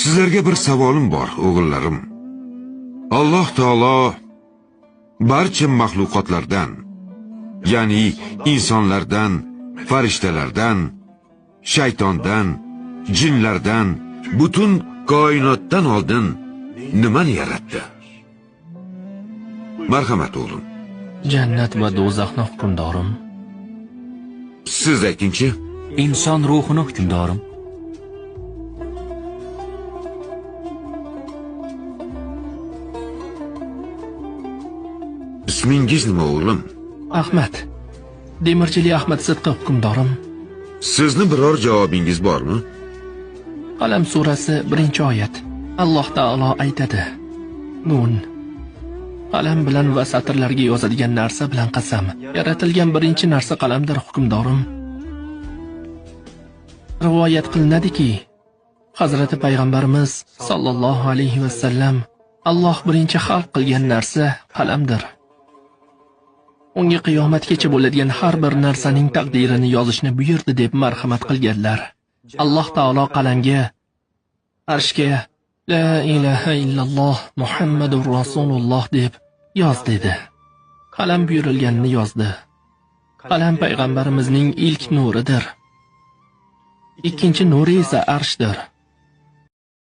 Sizlarga bir savolim bor, o'g'illarim. Alloh taolo barcha mahluqotlardan, ya'ni insonlardan, farishtalardan, shaytondan, jinlardan, butun koinotdan oldin nimani yaratdi? Marhamat o'g'lim. Jannat va do'zaxni hukmdorim. Siz aytingchi? Inson ruhini hukmdorim. Ismingiz nima o'g'lim? Ahmad. Demirchili Ahmad Sidqi hukmdorim. Sizni biror javobingiz bormi? Qalam surasi 1-oyat. Alloh taolo aytadi: Nun. Qalam bilan va satrlarga yozadigan narsa bilan qasam. Yaratilgan birinchi narsa qalamdir, hukmdorim. Rivoyat qilinadiki, Hazrati payg'ambarimiz sollallohu alayhi va sallam Alloh birinchi xalq qilgan narsa qalamdir. Unga qiyomatgacha bo'ladigan har bir narsaning taqdirini yozishni buyurdi deb marhamat qilganlar. Alloh taolo qalamga, arshga La ilaha illalloh Muhammadur Rasululloh deb yoz dedi. Qalam buyurilganini yozdi. Qalam payg'ambarimizning ilk nuridir. Ikkinchi nuri esa arshdir.